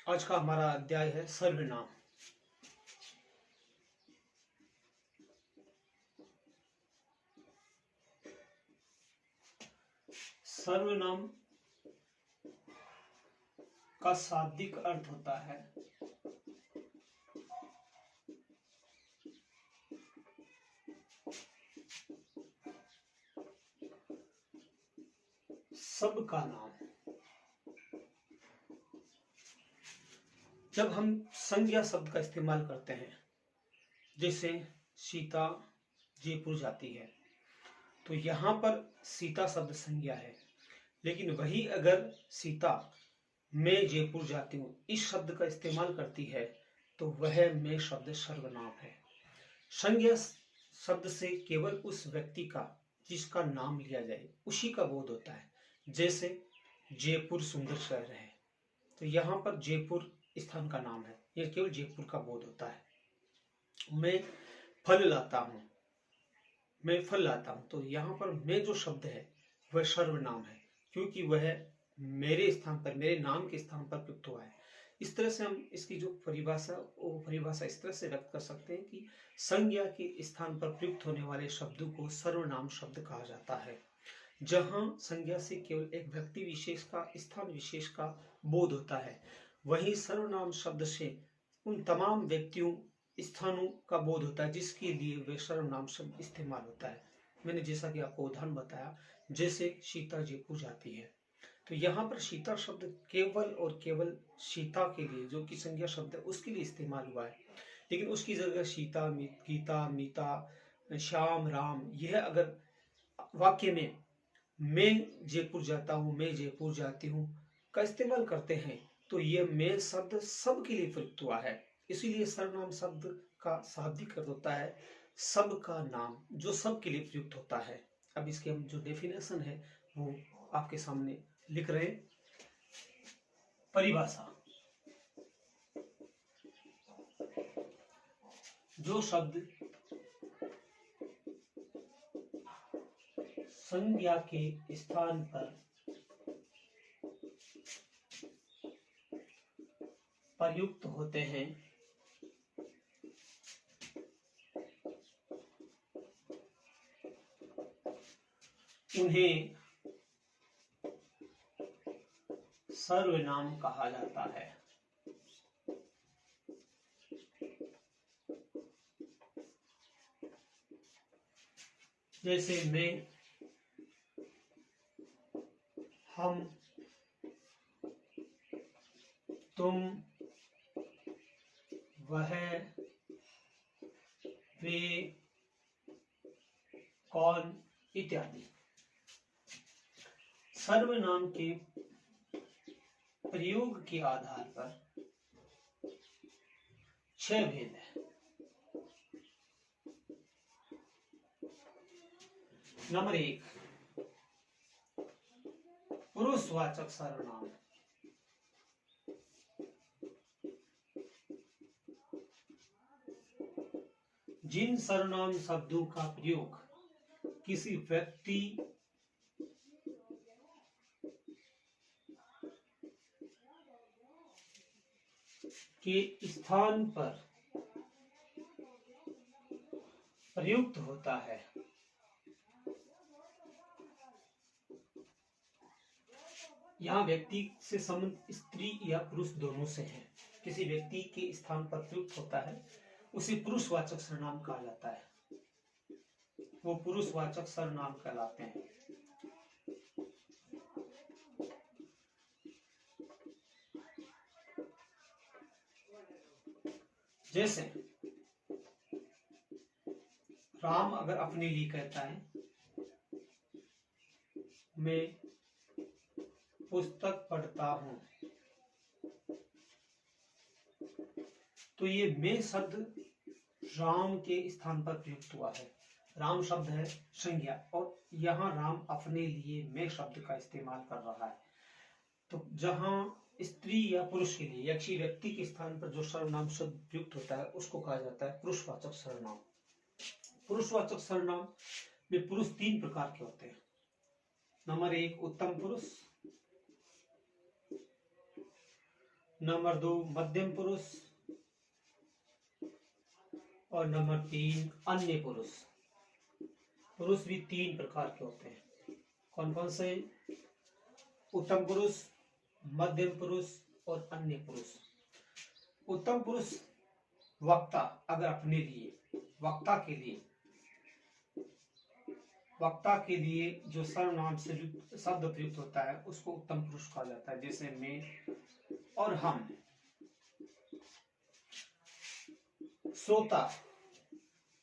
आज का हमारा अध्याय है सर्वनाम। सर्वनाम का शाब्दिक अर्थ होता है सबका नाम। जब हम संज्ञा शब्द का इस्तेमाल करते हैं, जैसे सीता जयपुर जाती है, तो यहाँ पर सीता शब्द संज्ञा है। लेकिन वही अगर सीता मैं जयपुर जाती हूँ इस शब्द का इस्तेमाल करती है तो वह मैं शब्द सर्वनाम है। संज्ञा शब्द से केवल उस व्यक्ति का जिसका नाम लिया जाए उसी का बोध होता है। जैसे जयपुर सुंदर शहर है, तो यहाँ पर जयपुर स्थान का नाम है, यह केवल जयपुर का बोध होता है। मैं फल लाता हूँ, मैं फल लाता हूँ, तो यहाँ पर मैं जो शब्द है वह सर्वनाम है, क्योंकि वह मेरे स्थान पर, मेरे नाम के स्थान पर प्रयुक्त हुआ है। इस तरह से हम इसकी जो परिभाषा इस तरह से व्यक्त कर सकते हैं कि संज्ञा के स्थान पर प्रयुक्त होने वाले शब्दों को सर्वनाम शब्द कहा जाता है। जहां संज्ञा से केवल एक व्यक्ति विशेष का, स्थान विशेष का बोध होता है, वहीं सर्वनाम शब्द से उन तमाम व्यक्तियों, स्थानों का बोध होता है जिसके लिए वे सर्वनाम शब्द इस्तेमाल होता है। मैंने जैसा कि आपको उदाहरण बताया, जैसे सीता जयपुर जाती है, तो यहाँ पर सीता शब्द केवल और केवल सीता के लिए, जो कि संज्ञा शब्द है, उसके लिए इस्तेमाल हुआ है। लेकिन उसकी जगह सीता, गीता, मीता, श्याम, राम, यह अगर वाक्य में मैं जयपुर जाता हूँ, मैं जयपुर जाती हूँ का इस्तेमाल करते हैं, तो यह मैं शब्द सबके लिए प्रयुक्त हुआ है। इसीलिए सर्वनाम शब्द का शाब्दिक अर्थ होता है सबका नाम, जो सबके लिए प्रयुक्त होता है। अब इसके हम जो डेफिनेशन है वो आपके सामने लिख रहे हैं। परिभाषा: जो शब्द संज्ञा के स्थान पर प्रयुक्त होते हैं उन्हें सर्वनाम कहा जाता है। जैसे मैं, हम, तुम, वह, वे, कौन इत्यादि। सर्वनाम के प्रयोग के आधार पर 6 भेद है। नंबर 1, पुरुषवाचक सर्वनाम। जिन सर्वनाम शब्दों का प्रयोग किसी व्यक्ति के स्थान पर प्रयुक्त होता है, यहाँ व्यक्ति से संबंध स्त्री या पुरुष दोनों से है, किसी व्यक्ति के स्थान पर प्रयुक्त होता है, उसे पुरुषवाचक सर्वनाम कहा जाता है। वो पुरुषवाचक सर्वनाम कहलाते हैं। जैसे राम अगर अपने लिए कहता है मैं पुस्तक पढ़ता हूं, तो ये मैं शब्द राम के स्थान पर प्रयुक्त हुआ है। राम शब्द है संज्ञा, और यहाँ राम अपने लिए मैं शब्द का इस्तेमाल कर रहा है। तो जहां स्त्री या पुरुष के लिए या किसी व्यक्ति के स्थान पर जो सर्वनाम शब्द प्रयुक्त होता है उसको कहा जाता है पुरुषवाचक सर्वनाम। पुरुषवाचक सर्वनाम में पुरुष 3 प्रकार के होते हैं। नंबर 1, उत्तम पुरुष। नंबर 2 मध्यम पुरुष और नंबर 3 अन्य पुरुष। पुरुष भी 3 प्रकार के होते हैं। कौन कौन से? उत्तम पुरुष, मध्यम पुरुष और अन्य पुरुष। उत्तम पुरुष वक्ता, अगर अपने लिए वक्ता के लिए जो सर्वनाम से शब्द प्रयुक्त होता है उसको उत्तम पुरुष कहा जाता है, जैसे मैं और हम। श्रोता,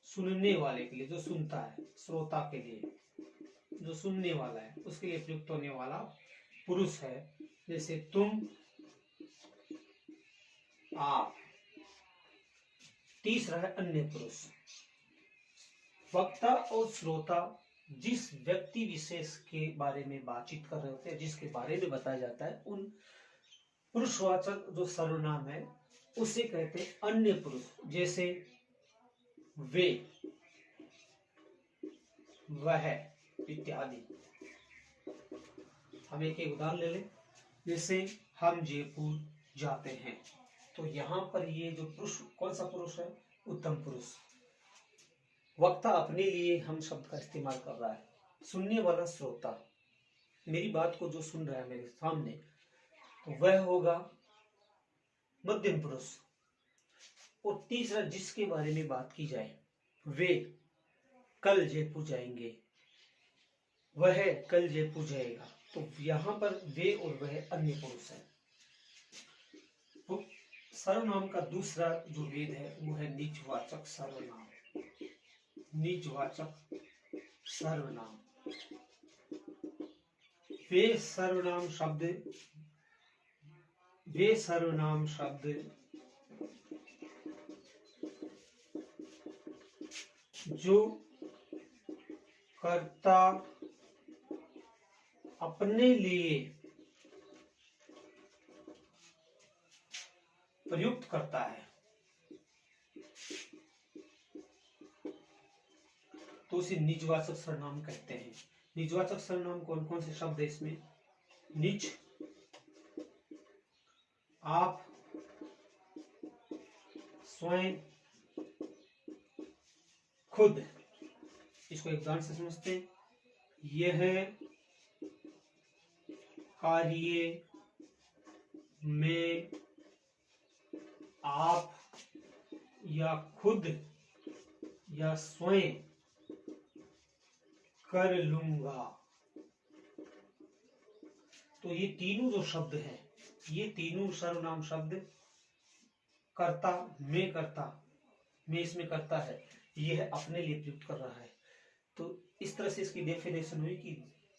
सुनने वाले के लिए, जो सुनता है, श्रोता के लिए जो सुनने वाला है उसके लिए प्रयुक्त होने वाला पुरुष है, जैसे तुम, आप। तीसरा है अन्य पुरुष। वक्ता और श्रोता जिस व्यक्ति विशेष के बारे में बातचीत कर रहे होते हैं, जिसके बारे में बताया जाता है, उन पुरुषवाचक जो सर्वनाम है उसे कहते हैं अन्य पुरुष, जैसे वे, वह इत्यादि। हम एक उदाहरण ले लें, जैसे हम जयपुर जाते हैं। तो यहाँ पर ये जो पुरुष, कौन सा पुरुष है? उत्तम पुरुष। वक्ता अपने लिए हम शब्द का इस्तेमाल कर रहा है, सुनने वाला श्रोता, मेरी बात को जो सुन रहा है मेरे सामने, तो वह होगा मध्यम पुरुष। और तीसरा जिसके बारे में बात की जाए, वे कल जयपुर जाएंगे, वह कल जयपुर जाएगा, तो यहाँ पर वे और वह अन्य पुरुष है। तो सर्वनाम का दूसरा जो भेद है वो है निजवाचक सर्वनाम। निजवाचक सर्वनाम, वे सर्वनाम शब्द जो कर्ता अपने लिए प्रयुक्त करता है, तो उसे निजवाचक सर्वनाम कहते हैं। निजवाचक सर्वनाम कौन कौन से शब्द है इसमें? निज, आप, स्वयं, खुद। इसको एक उदाहरण से समझते हैं। यह कार्य मैं, आप या खुद या स्वयं कर लूंगा। तो ये तीनों जो शब्द हैं, ये तीनों सर्वनाम शब्द कर्ता, मैं इसमें करता है, यह अपने लिए प्रयुक्त कर रहा है। तो इस तरह से इसकी डेफिनेशन हुई कि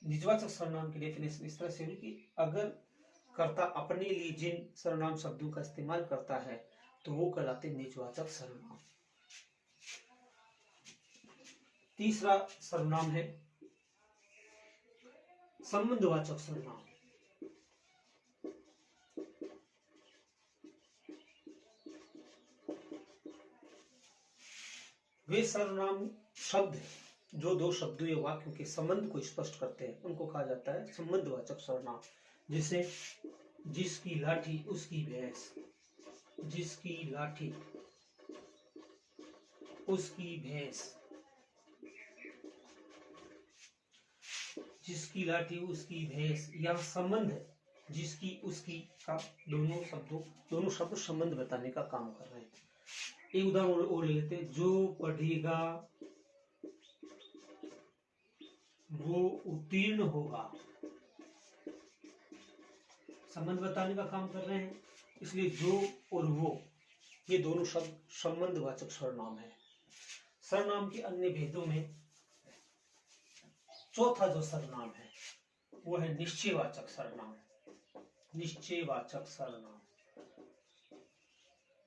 निजवाचक सर्वनाम की डेफिनेशन इस तरह से हुई कि अगर कर्ता अपने लिए जिन सर्वनाम शब्दों का इस्तेमाल करता है तो वो कहलाते निजवाचक सर्वनाम। तीसरा सर्वनाम है संबंधवाचक सर्वनाम। वे सर्वनाम शब्द जो दो शब्दों या वाक्यों के संबंध को स्पष्ट करते हैं उनको कहा जाता है संबंधवाचक सर्वनाम। जैसे जिसकी लाठी उसकी भैंस, जिसकी लाठी उसकी भैंस, जिसकी लाठी उसकी भैंस, या संबंध जिसकी उसकी का दोनों शब्द संबंध बताने का काम कर रहे हैं। एक उदाहरण और ले लेते हैं, जो पढ़ेगा वो उत्तीर्ण होगा, संबंध बताने का काम कर रहे हैं, इसलिए जो और वो ये दोनों शब्द संबंधवाचक सर्वनाम है। सर्वनाम के अन्य भेदों में चौथा जो सर्वनाम है वो है निश्चयवाचक सर्वनाम। निश्चयवाचक सर्वनाम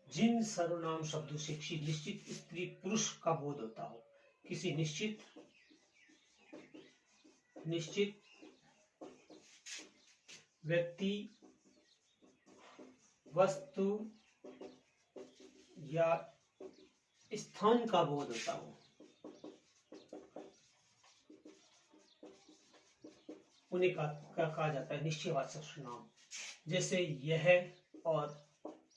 जिन सर्वनाम शब्दों से किसी निश्चित स्त्री पुरुष का बोध होता हो, किसी निश्चित व्यक्ति, वस्तु या स्थान का बोध होता हो, उन्हें कहा जाता है निश्चयवाचक सर्वनाम। जैसे यह और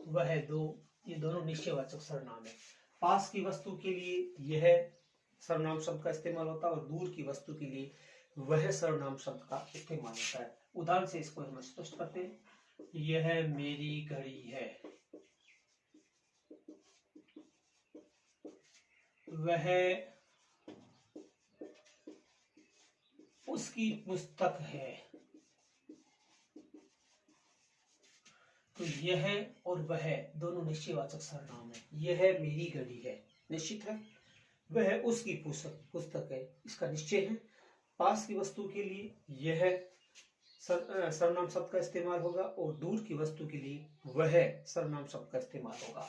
वह दो, ये दोनों निश्चयवाचक सर्वनाम है। पास की वस्तु के लिए यह सर्वनाम शब्द का इस्तेमाल होता है और दूर की वस्तु के लिए वह सर्वनाम शब्द का इस्तेमाल होता है। उदाहरण से इसको हम स्पष्ट करते हैं। यह मेरी घड़ी है, वह उसकी पुस्तक है। तो यह और वह दोनों निश्चयवाचक सर्वनाम है। यह मेरी घड़ी है, निश्चित है। वह उसकी पुस्तक है, इसका निश्चय है। पास की वस्तु के लिए यह सर्वनाम शब्द का इस्तेमाल होगा और दूर की वस्तु के लिए वह सर्वनाम शब्द का इस्तेमाल होगा।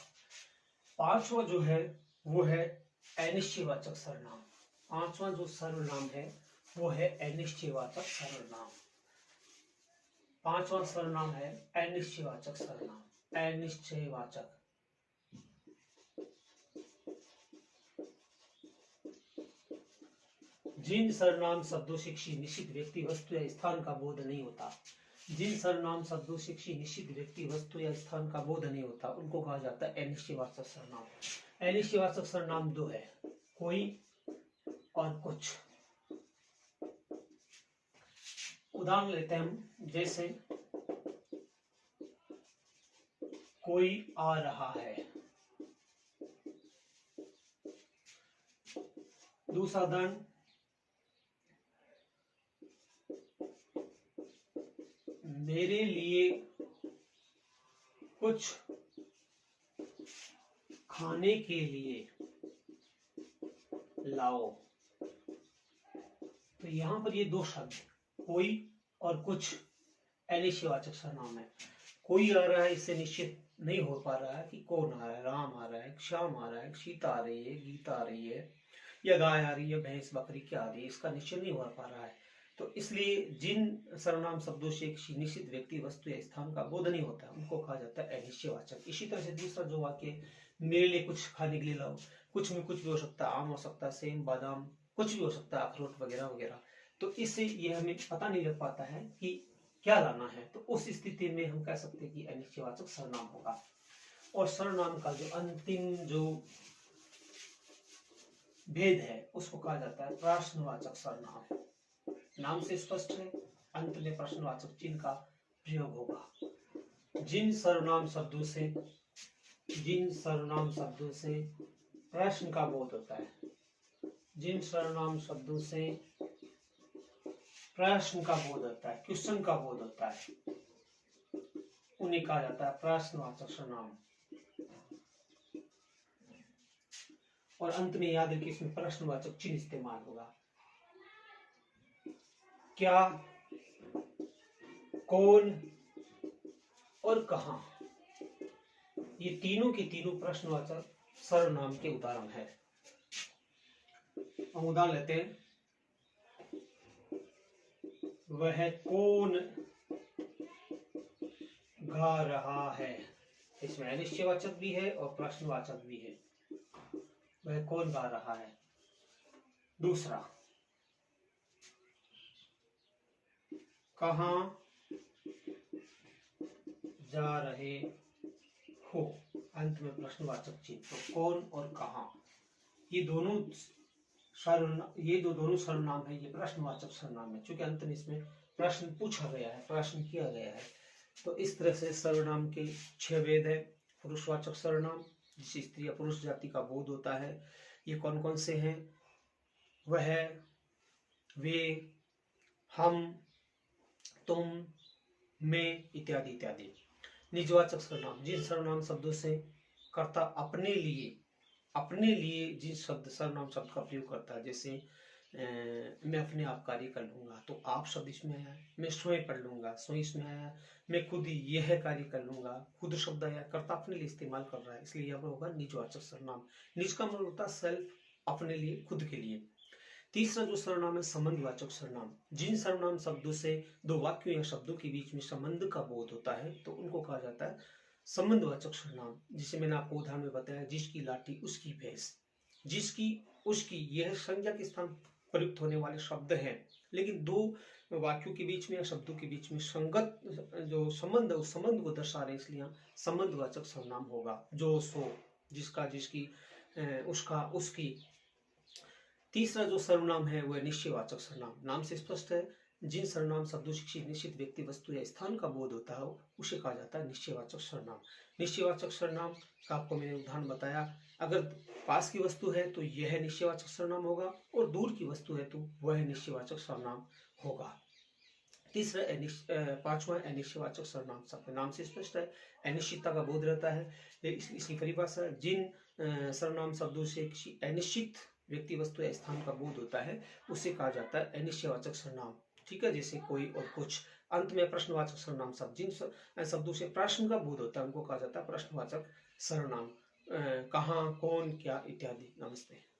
पांचवा जो है वो है अनिश्चयवाचक सर्वनाम। पांचवा जो सर्वनाम है वो है अनिश्चयवाचक सर्वनाम। पांचवा सर्वनाम है अनिश्चयवाचक सर्वनाम। अनिश्चयवाचक, जिन सर्वनाम शब्दों से किसी निश्चित व्यक्ति, वस्तु या स्थान का बोध नहीं होता, जिन सर्वनाम शब्दों से किसी निश्चित व्यक्ति, वस्तु या स्थान का बोध नहीं होता, उनको कहा जाता है अनिश्चयवाचक सर्वनाम। अनिश्चयवाचक सर्वनाम दो है, कोई और कुछ। उदाहरण लेते हैं हम, जैसे कोई आ रहा है। दूसरा उदाहरण, मेरे लिए कुछ खाने के लिए लाओ। तो यहां पर ये दो शब्द, कोई और कुछ, अनिश्चयवाचक सर्वनाम है। कोई आ रहा है, इससे निश्चित नहीं हो पा रहा है कि कौन आ रहा है। राम आ रहा है, श्याम आ रहा है, सीता आ रही है, गीता आ रही है, या गाय आ रही है, भैंस बकरी क्या आ रही है, इसका निश्चय नहीं हो पा रहा है। तो इसलिए जिन सर्वनाम शब्दों से किसी निश्चित व्यक्ति, वस्तु या स्थान का बोध नहीं होता, उनको कहा जाता है अनिश्चयवाचक। इसी तरह से दूसरा जो वाक्य, मेरे लिए कुछ खाने के लिए लाओ, कुछ में कुछ भी हो सकता है, आम हो सकता है, सेम, बादाम, कुछ भी हो सकता है, अखरोट वगैरह वगैरह। तो इससे ये हमें पता नहीं लग पाता है कि क्या लाना है। तो उस स्थिति में हम कह सकते हैं कि अनिश्चयवाचक सर्वनाम होगा। और सर्वनाम का जो अंतिम जो भेद है उसको कहा जाता है प्रश्नवाचक सर्वनाम। नाम से स्पष्ट है, अंत में प्रश्नवाचक चिन्ह का प्रयोग होगा। जिन सर्वनाम शब्दों से प्रश्न का बोध होता है, जिन सर्वनाम शब्दों से प्रश्न का बोध होता है, क्वेश्चन का बोध होता है, उन्हें कहा जाता है प्रश्नवाचक सर्वनाम। और अंत में याद रखिए, इसमें प्रश्नवाचक चिन्ह इस्तेमाल होगा। क्या, कौन और कहां, ये तीनों के तीनों प्रश्नवाचक सर्वनाम के उदाहरण है। हम उदाहरण लेते हैं, वह कौन गा रहा है। इसमें अनिश्चयवाचक भी है और प्रश्नवाचक भी है। वह कौन गा रहा है। दूसरा, कहां जा रहे हो, अंत में प्रश्नवाचक चिन्ह। तो कौन और कहां, ये दोनों सर्वनाम है, ये प्रश्नवाचक सर्वनाम है, क्योंकि अंत में इसमें प्रश्न पूछा गया है, प्रश्न किया गया है। तो इस तरह से सर्वनाम के 6 भेद है। पुरुषवाचक सर्वनाम, जिसे स्त्री या पुरुष जाति का बोध होता है, ये कौन कौन से हैं। वह, वे, हम, तुम, मैं, इत्यादि इत्यादि। निजवाचक सर्वनाम, जिन सर्वनाम शब्दों से कर्ता अपने लिए जिन सर्वनाम शब्द का प्रयोग करता है, जैसे मैं अपने आप कार्य कर लूंगा, तो आप शब्द इसमें आया। मैं स्वयं पढ़ लूंगा, स्वयं इसमें आया। मैं खुद यह कार्य कर लूंगा, खुद शब्द आया, कर्ता अपने लिए इस्तेमाल कर रहा है, इसलिए यहाँ पर होगा निजवाचक सर्वनाम। निज का मतलब होता है सेल्फ, अपने लिए, खुद के लिए। तीसरा जो सर्वनाम है संबंधवाचक सर्वनाम, जिन सर्वनाम शब्दों से दो वाक्यों या शब्दों के बीच में संबंध का बोध होता है, तो उनको कहा जाता है संबंधवाचक सर्वनाम। जिसे मैंने आपको उदाहरण में बताया, जिसकी लाठी उसकी भैंस, जिसकी उसकी, यह संज्ञा के स्थान प्रयुक्त होने वाले शब्द हैं, लेकिन दो वाक्यों के बीच में या शब्दों के बीच में संगत जो संबंध है उस संबंध को दर्शा रहे, इसलिए संबंधवाचक सर्वनाम होगा। जो सो, जिसका, जिसकी, उसका, उसकी। तीसरा जो सर्वनाम है वह निश्चयवाचक सर्वनाम। नाम से स्पष्ट है, जिन सर्वनाम शब्दों से किसी निश्चित व्यक्ति, वस्तु या स्थान का बोध होता है उसे कहा जाता है निश्चयवाचक सर्वनाम। निश्चयवाचक सर्वनाम का आपको मैंने उदाहरण बताया। अगर पास की वस्तु है तो यह निश्चयवाचक सर्वनाम होगा, और दूर की वस्तु है तो वह निश्चयवाचक सर्वनाम होगा। तीसरा पांचवा अनिश्चयवाचक सर्वनाम शब्द। नाम से स्पष्ट है, अनिश्चितता का बोध रहता है। इसकी परिभाषा, जिन सर्वनाम शब्दों से किसी अनिश्चित व्यक्ति, वस्तु या स्थान का बोध होता है उसे कहा जाता है अनिश्चयवाचक सर्वनाम। ठीक है, जैसे कोई और कुछ। अंत में प्रश्नवाचक सर्वनाम शब्द, जिन शब्दों से प्रश्न का बोध होता है उनको कहा जाता है प्रश्नवाचक सर्वनाम। कहाँ, कौन, क्या इत्यादि। नमस्ते।